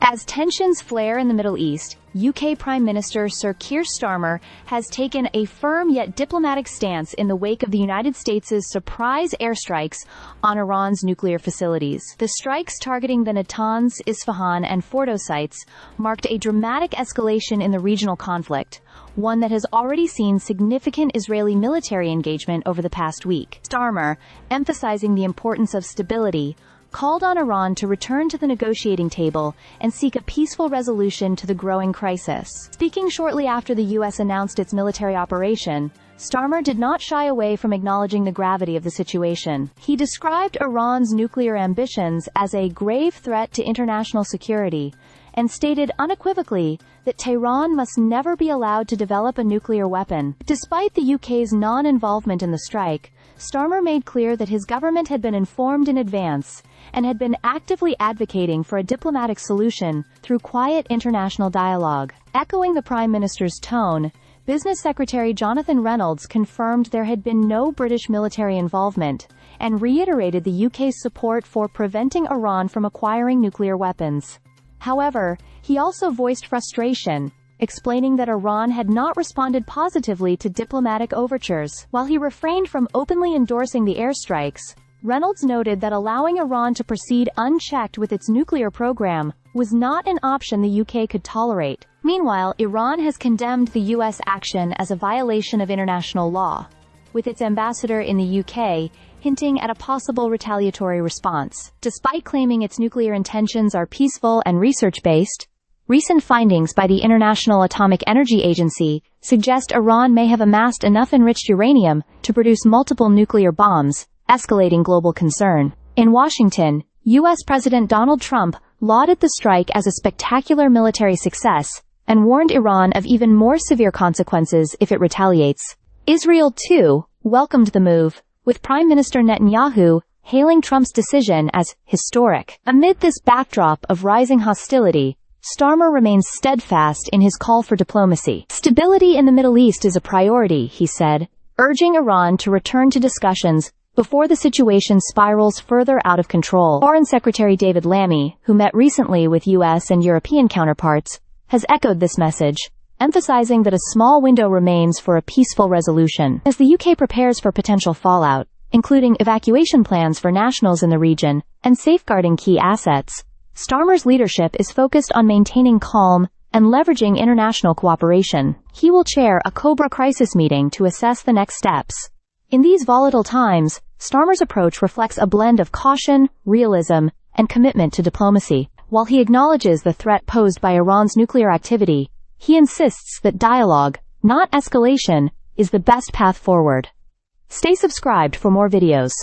As tensions flare in the Middle East, UK Prime Minister Sir Keir Starmer has taken a firm yet diplomatic stance in the wake of the United States' surprise airstrikes on Iran's nuclear facilities. The strikes targeting the Natanz, Isfahan, and Fordo sites marked a dramatic escalation in the regional conflict, one that has already seen significant Israeli military engagement over the past week. Starmer, emphasizing the importance of stability, called on Iran to return to the negotiating table and seek a peaceful resolution to the growing crisis. Speaking shortly after the U.S. announced its military operation, Starmer did not shy away from acknowledging the gravity of the situation. He described Iran's nuclear ambitions as a grave threat to international security and stated unequivocally that Tehran must never be allowed to develop a nuclear weapon. Despite the UK's non-involvement in the strike, Starmer made clear that his government had been informed in advance and had been actively advocating for a diplomatic solution through quiet international dialogue. Echoing the Prime Minister's tone, Business Secretary Jonathan Reynolds confirmed there had been no British military involvement and reiterated the UK's support for preventing Iran from acquiring nuclear weapons. However, he also voiced frustration, explaining that Iran had not responded positively to diplomatic overtures. While he refrained from openly endorsing the airstrikes, Reynolds noted that allowing Iran to proceed unchecked with its nuclear program was not an option the UK could tolerate. Meanwhile, Iran has condemned the US action as a violation of international law, with its ambassador in the UK hinting at a possible retaliatory response. Despite claiming its nuclear intentions are peaceful and research-based, recent findings by the International Atomic Energy Agency suggest Iran may have amassed enough enriched uranium to produce multiple nuclear bombs, escalating global concern. In Washington, U.S. President Donald Trump lauded the strike as a spectacular military success and warned Iran of even more severe consequences if it retaliates. Israel, too, welcomed the move, with Prime Minister Netanyahu hailing Trump's decision as historic. Amid this backdrop of rising hostility, Starmer remains steadfast in his call for diplomacy. Stability in the Middle East is a priority, he said, urging Iran to return to discussions before the situation spirals further out of control. Foreign Secretary David Lammy, who met recently with U.S. and European counterparts, has echoed this message, emphasizing that a small window remains for a peaceful resolution. As the UK prepares for potential fallout, including evacuation plans for nationals in the region and safeguarding key assets, Starmer's leadership is focused on maintaining calm and leveraging international cooperation. He will chair a Cobra crisis meeting to assess the next steps. In these volatile times, Starmer's approach reflects a blend of caution, realism, and commitment to diplomacy. While he acknowledges the threat posed by Iran's nuclear activity, he insists that dialogue, not escalation, is the best path forward. Stay subscribed for more videos.